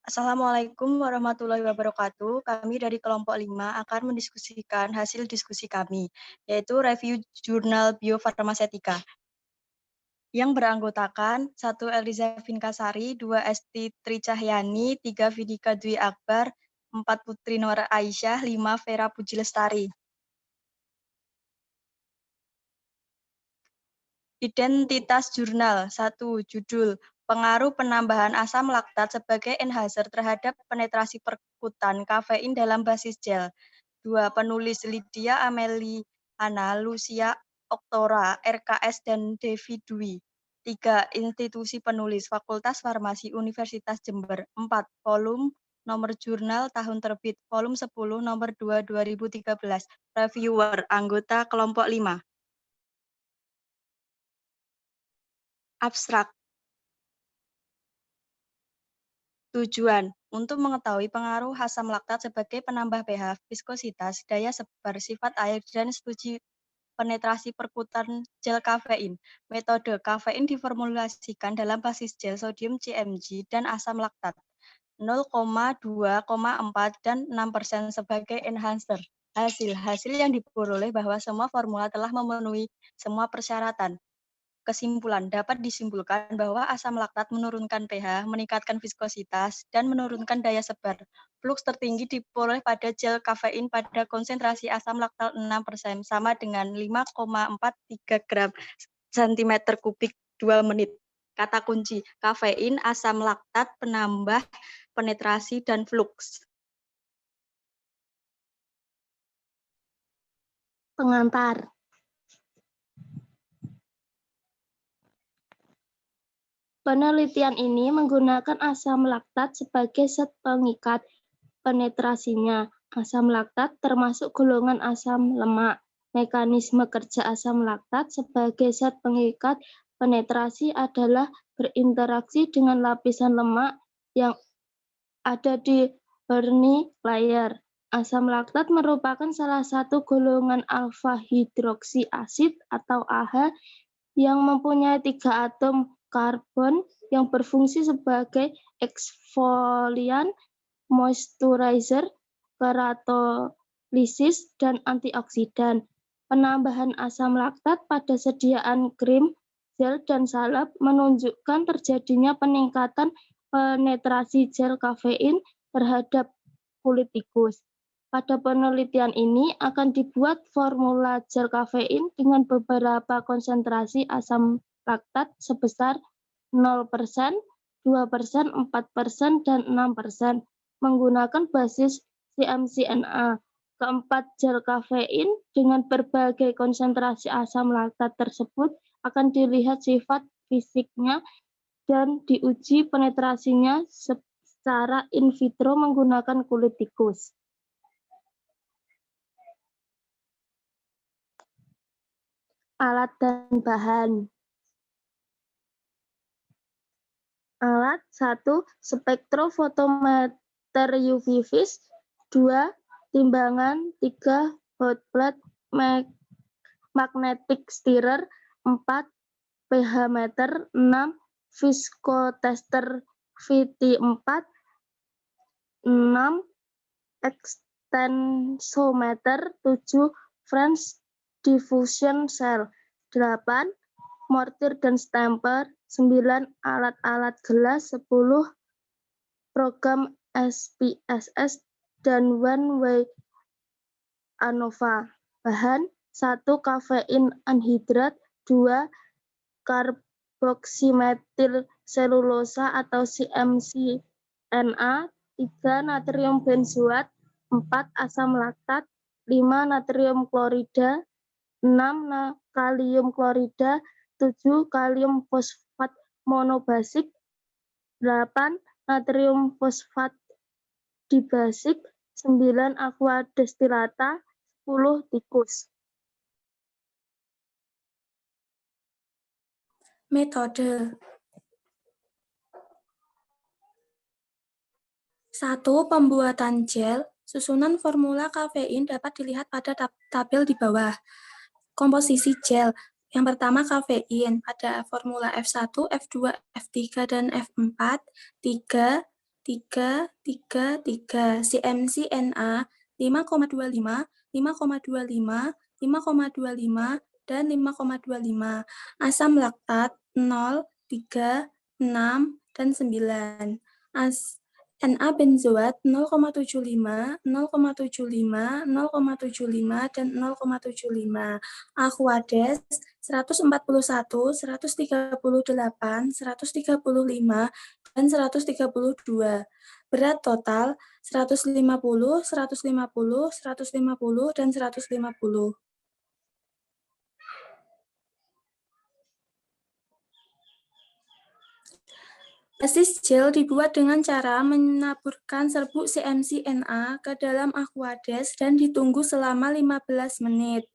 Assalamualaikum warahmatullahi wabarakatuh. Kami dari kelompok 5 akan mendiskusikan hasil diskusi kami, yaitu review jurnal biofarmasetika yang beranggotakan 1 Eliza Vinkasari, 2 Esti Tricahyani, 3 Vidika Dwi Akbar, 4 Putri Nur Aisyah, 5 Vera Puji Lestari. Identitas jurnal. 1. Judul. Pengaruh penambahan asam laktat sebagai enhancer terhadap penetrasi perkutan kafein dalam basis gel. 2. Penulis Lydia Ameliana Lucia Oktora, RKS dan Devi Dwi. 3. Institusi penulis Fakultas Farmasi Universitas Jember. 4. Volume nomor jurnal tahun terbit volume 10 nomor 2 2013. Reviewer anggota kelompok 5. Abstrak. Tujuan, untuk mengetahui pengaruh asam laktat sebagai penambah pH, viskositas, daya sebar, sifat air, dan studi penetrasi perkutan gel kafein. Metode kafein diformulasikan dalam basis gel sodium CMG dan asam laktat 0,2,4 dan 6% sebagai enhancer. Hasil yang diperoleh bahwa semua formula telah memenuhi semua persyaratan. Kesimpulan, dapat disimpulkan bahwa asam laktat menurunkan pH, meningkatkan viskositas, dan menurunkan daya sebar. Flux tertinggi diperoleh pada gel kafein pada konsentrasi asam laktat 6%, sama dengan 5,43 gram cm kubik 2 menit. Kata kunci, kafein, asam laktat, penambah, penetrasi, dan flux. Pengantar. Penelitian ini menggunakan asam laktat sebagai zat pengikat penetrasinya. Asam laktat termasuk golongan asam lemak. Mekanisme kerja asam laktat sebagai zat pengikat penetrasi adalah berinteraksi dengan lapisan lemak yang ada di Wernicke layer. Asam laktat merupakan salah satu golongan alfa hidroksi asid atau AH yang mempunyai 3 atom karbon yang berfungsi sebagai eksfolian, moisturizer, keratolisis, dan antioksidan. Penambahan asam laktat pada sediaan krim, gel, dan salep menunjukkan terjadinya peningkatan penetrasi gel kafein terhadap kulit tikus. Pada penelitian ini akan dibuat formula gel kafein dengan beberapa konsentrasi asam laktat sebesar 0%, 2%, 4%, dan 6%, menggunakan basis CMCNA. Keempat gel kafein dengan berbagai konsentrasi asam laktat tersebut akan dilihat sifat fisiknya dan diuji penetrasinya secara in vitro menggunakan kulit tikus. Alat dan bahan. Alat 1. Spektrofotometer UV vis. 2. Timbangan. 3. Hot plate magnetic stirrer. 4. pH meter. 6. Viskotester VT4. 6. Extensometer. 7. French diffusion cell. 8. Mortir dan stamper. 9. Alat-alat gelas. 10. Program SPSS dan one-way ANOVA. Bahan 1. Kafein anhidrat. 2. Karboksimetil selulosa atau CMCNA. 3. Natrium benzoat. 4. Asam laktat. 5. Natrium klorida. 6. Kalium klorida. 7. Kalium fosfat monobasik. 8. Natrium fosfat dibasik. 9. Aqua destilata. 10. Tikus. Metode. 1. Pembuatan gel. Susunan formula kafein dapat dilihat pada tabel di bawah. Komposisi gel. Yang pertama kafein. Ada formula F1, F2, F3, dan F4. 3. 3, 3, 3. CMC-NA 5,25, 5,25, 5,25, dan 5,25. Asam laktat 0, 3, 6, dan 9. Na benzoat 0,75, 0,75, 0,75, dan 0,75. Aquades 141, 138, 135, dan 132. Berat total 150, 150, 150, dan 150. Basis gel dibuat dengan cara menaburkan serbuk CMC-NA ke dalam Aquades dan ditunggu selama 15 menit.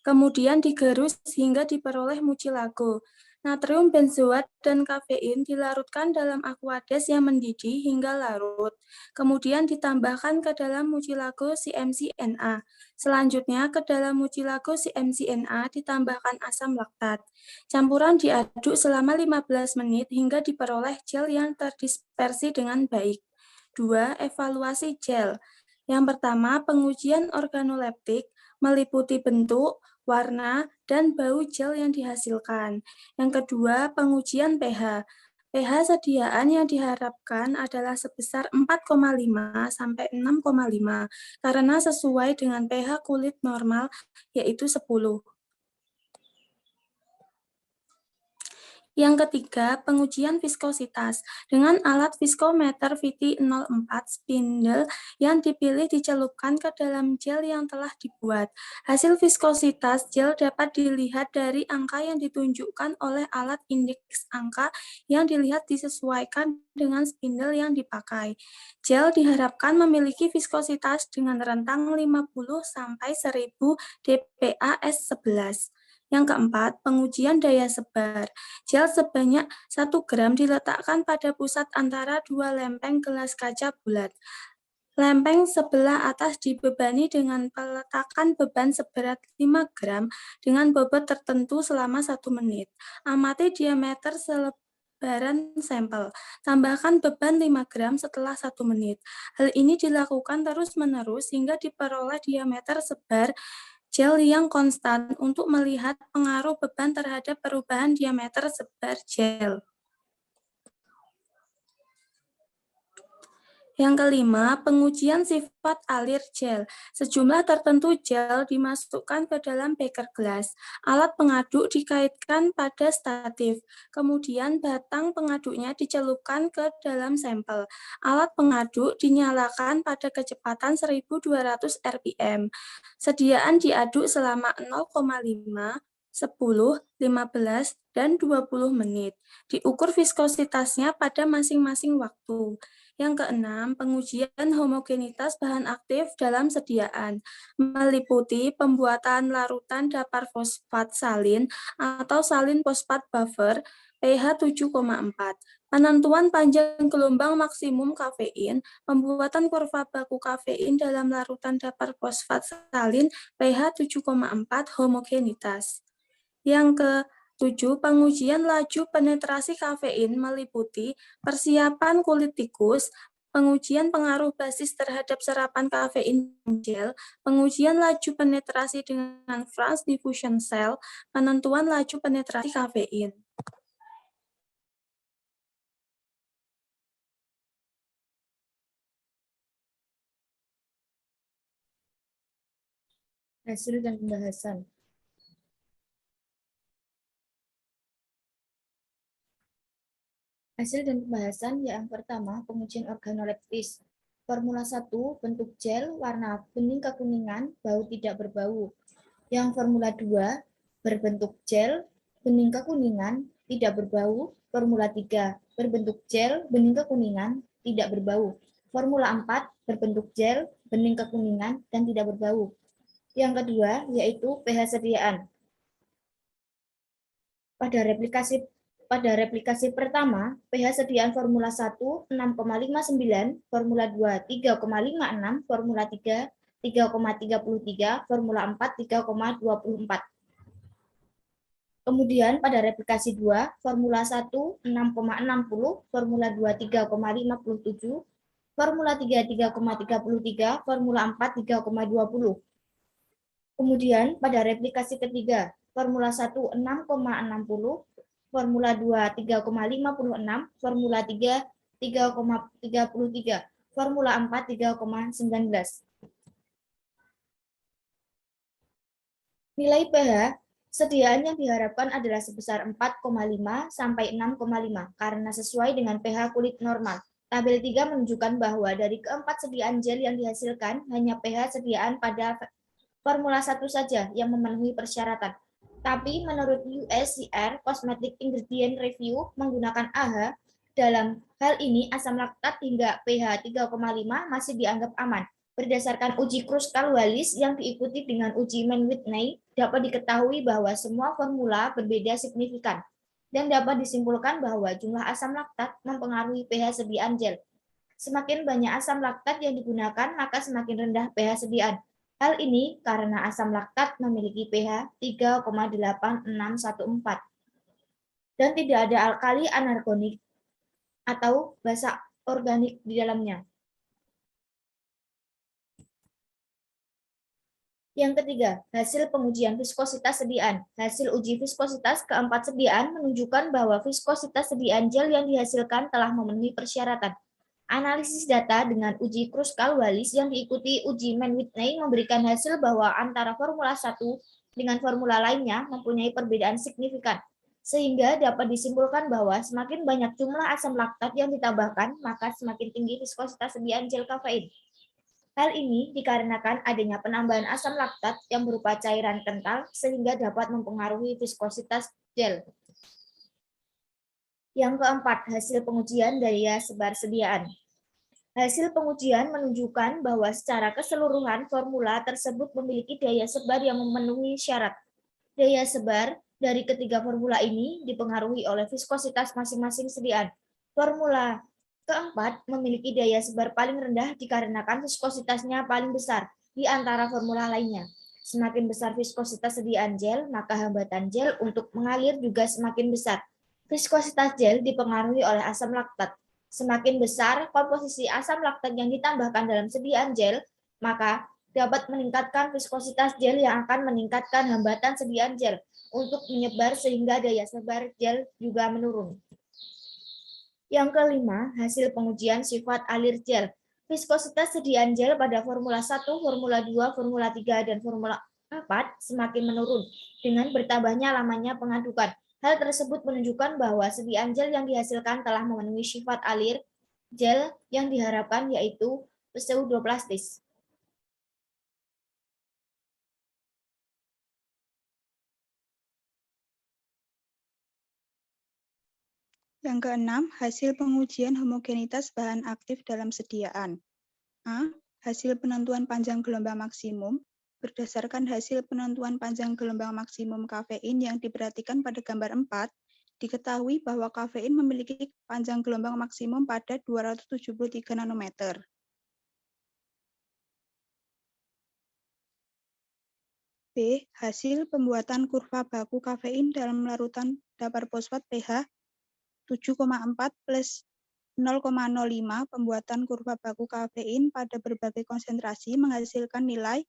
Kemudian digerus hingga diperoleh mucilago. Natrium benzoat dan kafein dilarutkan dalam Aquades yang mendidih hingga larut. Kemudian ditambahkan ke dalam mucilago CMC-NA. Selanjutnya ke dalam mucilago CMC-NA ditambahkan asam laktat. Campuran diaduk selama 15 menit hingga diperoleh gel yang terdispersi dengan baik. 2. Evaluasi gel. Yang pertama, pengujian organoleptik meliputi bentuk, warna, dan bau gel yang dihasilkan. Yang kedua, pengujian pH. pH sediaan yang diharapkan adalah sebesar 4,5 sampai 6,5 karena sesuai dengan pH kulit normal yaitu 10. Yang ketiga, pengujian viskositas. Dengan alat viskometer VT04 spindle yang dipilih dicelupkan ke dalam gel yang telah dibuat. Hasil viskositas gel dapat dilihat dari angka yang ditunjukkan oleh alat indeks angka yang dilihat disesuaikan dengan spindle yang dipakai. Gel diharapkan memiliki viskositas dengan rentang 50 sampai 1000 dPa/S11. Yang keempat, pengujian daya sebar. Gel sebanyak 1 gram diletakkan pada pusat antara 2 lempeng gelas kaca bulat. Lempeng sebelah atas dibebani dengan peletakan beban seberat 5 gram dengan bobot tertentu selama 1 menit. Amati diameter selebaran sampel. Tambahkan beban 5 gram setelah 1 menit. Hal ini dilakukan terus-menerus hingga diperoleh diameter sebar gel yang konstan untuk melihat pengaruh beban terhadap perubahan diameter sebar gel. Yang kelima, pengujian sifat alir gel. Sejumlah tertentu gel dimasukkan ke dalam beker gelas. Alat pengaduk dikaitkan pada statif. Kemudian batang pengaduknya dicelupkan ke dalam sampel. Alat pengaduk dinyalakan pada kecepatan 1200 rpm. Sediaan diaduk selama 0,5, 10, 15, dan 20 menit. Diukur viskositasnya pada masing-masing waktu. Yang keenam, pengujian homogenitas bahan aktif dalam sediaan, meliputi pembuatan larutan dapar fosfat salin atau salin fosfat buffer pH 7,4, penentuan panjang gelombang maksimum kafein, pembuatan kurva baku kafein dalam larutan dapar fosfat salin pH 7,4 homogenitas. Yang ke-7, pengujian laju penetrasi kafein meliputi persiapan kulit tikus, pengujian pengaruh basis terhadap serapan kafein gel, pengujian laju penetrasi dengan Franz diffusion cell, penentuan laju penetrasi kafein. Hasil dan pembahasan. Hasil dan pembahasan yang pertama, pengujian organoleptis. Formula 1, bentuk gel, warna kuning kekuningan, bau tidak berbau. Yang formula 2, berbentuk gel, bening kekuningan, tidak berbau. Formula 3, berbentuk gel, bening kekuningan, tidak berbau. Formula 4, berbentuk gel, bening kekuningan, dan tidak berbau. Yang kedua, yaitu pH sediaan. Pada replikasi pertama, pH sediaan formula 1 6,59, formula 2 3,56, formula 3 3,33, formula 4 3,24. Kemudian pada replikasi 2, formula 1 6,60, formula 2 3,57, formula 3 3,33, formula 4 3,20. Kemudian pada replikasi ketiga, formula 1 6,60, formula 2 3,56, formula 3 3,33, formula 4 3,19. Nilai pH sediaan yang diharapkan adalah sebesar 4,5 sampai 6,5 karena sesuai dengan pH kulit normal. Tabel 3 menunjukkan bahwa dari keempat sediaan gel yang dihasilkan, hanya pH sediaan pada formula 1 saja yang memenuhi persyaratan. Tapi menurut USCR Cosmetic Ingredient Review menggunakan AHA, dalam hal ini asam laktat hingga pH 3,5 masih dianggap aman. Berdasarkan uji Kruskal-Wallis yang diikuti dengan uji Mann-Whitney, dapat diketahui bahwa semua formula berbeda signifikan dan dapat disimpulkan bahwa jumlah asam laktat mempengaruhi pH sediaan gel. Semakin banyak asam laktat yang digunakan, maka semakin rendah pH sediaan. Hal ini karena asam laktat memiliki pH 3,8614 dan tidak ada alkali anorganik atau basa organik di dalamnya. Yang ketiga, hasil pengujian viskositas sediaan. Hasil uji viskositas keempat sediaan menunjukkan bahwa viskositas sediaan gel yang dihasilkan telah memenuhi persyaratan. Analisis data dengan uji Kruskal-Wallis yang diikuti uji Mann-Whitney memberikan hasil bahwa antara formula 1 dengan formula lainnya mempunyai perbedaan signifikan, sehingga dapat disimpulkan bahwa semakin banyak jumlah asam laktat yang ditambahkan, maka semakin tinggi viskositas sediaan gel kafein. Hal ini dikarenakan adanya penambahan asam laktat yang berupa cairan kental sehingga dapat mempengaruhi viskositas gel. Yang keempat, hasil pengujian daya sebar sediaan. Hasil pengujian menunjukkan bahwa secara keseluruhan formula tersebut memiliki daya sebar yang memenuhi syarat. Daya sebar dari ketiga formula ini dipengaruhi oleh viskositas masing-masing sediaan. Formula keempat memiliki daya sebar paling rendah dikarenakan viskositasnya paling besar di antara formula lainnya. Semakin besar viskositas sediaan gel, maka hambatan gel untuk mengalir juga semakin besar. Viskositas gel dipengaruhi oleh asam laktat. Semakin besar komposisi asam laktat yang ditambahkan dalam sediaan gel, maka dapat meningkatkan viskositas gel yang akan meningkatkan hambatan sediaan gel untuk menyebar sehingga daya sebar gel juga menurun. Yang kelima, hasil pengujian sifat alir gel. Viskositas sediaan gel pada formula 1, formula 2, formula 3, dan formula 4 semakin menurun dengan bertambahnya lamanya pengadukan. Hal tersebut menunjukkan bahwa sediaan gel yang dihasilkan telah memenuhi sifat alir gel yang diharapkan, yaitu pseudoplastis. Yang keenam, hasil pengujian homogenitas bahan aktif dalam sediaan. A. Hasil penentuan panjang gelombang maksimum. Berdasarkan hasil penentuan panjang gelombang maksimum kafein yang diperhatikan pada gambar 4, diketahui bahwa kafein memiliki panjang gelombang maksimum pada 273 nanometer. B. Hasil pembuatan kurva baku kafein dalam larutan dapar fosfat pH 7,4 plus 0,05 pembuatan kurva baku kafein pada berbagai konsentrasi menghasilkan nilai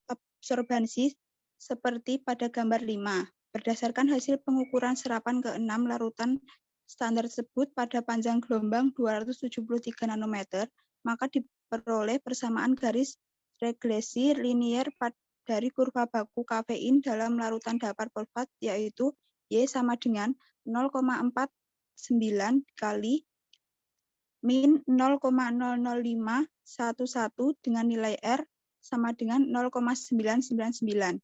absorbansi seperti pada gambar 5. Berdasarkan hasil pengukuran serapan ke-6 larutan standar tersebut pada panjang gelombang 273 nanometer, maka diperoleh persamaan garis regresi linier dari kurva baku kafein dalam larutan dapar fosfat, yaitu Y sama dengan 0,49 kali min 0,00511 dengan nilai R sama dengan 0,999.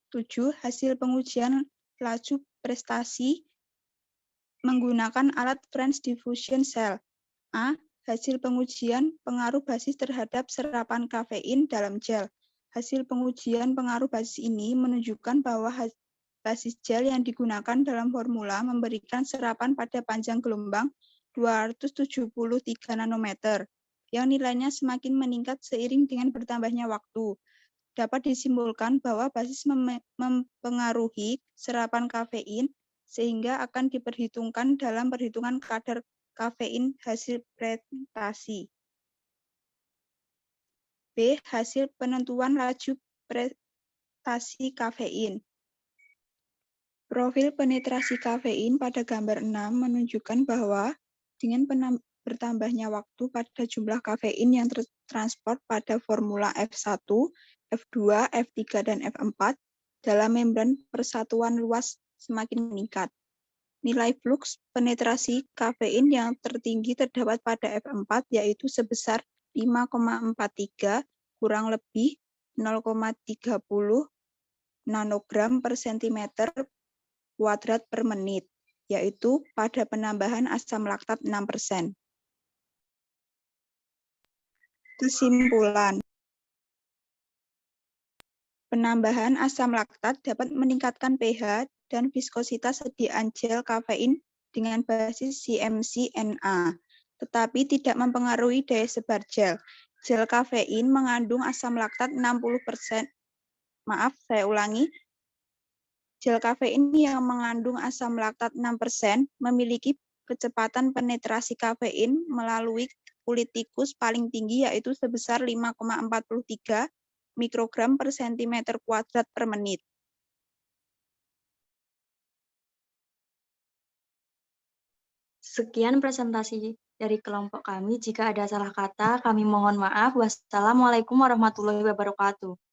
7. Hasil pengujian laju prestasi menggunakan alat French diffusion cell. A. Hasil pengujian pengaruh basis terhadap serapan kafein dalam gel. Hasil pengujian pengaruh basis ini menunjukkan bahwa basis gel yang digunakan dalam formula memberikan serapan pada panjang gelombang 273 nanometer, yang nilainya semakin meningkat seiring dengan bertambahnya waktu. dapat disimpulkan bahwa basis mempengaruhi serapan kafein sehingga akan diperhitungkan dalam perhitungan kadar kafein hasil fermentasi. B. Hasil penentuan laju prestasi kafein. Profil penetrasi kafein pada gambar 6 menunjukkan bahwa dengan bertambahnya waktu pada jumlah kafein yang tertransport pada formula F1, F2, F3, dan F4 dalam membran persatuan luas semakin meningkat. Nilai fluks penetrasi kafein yang tertinggi terdapat pada F4 yaitu sebesar 5,43 kurang lebih 0,30 nanogram per sentimeter kuadrat per menit, yaitu pada penambahan asam laktat 6%. Kesimpulan. Penambahan asam laktat dapat meningkatkan pH dan viskositas sediaan gel kafein dengan basis CMC-NA, tetapi tidak mempengaruhi daya sebar gel. Gel kafein mengandung asam laktat 60%. Maaf, saya ulangi. Gel kafein yang mengandung asam laktat 6% memiliki kecepatan penetrasi kafein melalui kulit tikus paling tinggi yaitu sebesar 5,43 mikrogram per sentimeter kuadrat per menit. Sekian presentasi dari kelompok kami. Jika ada salah kata, kami mohon maaf. Wassalamualaikum warahmatullahi wabarakatuh.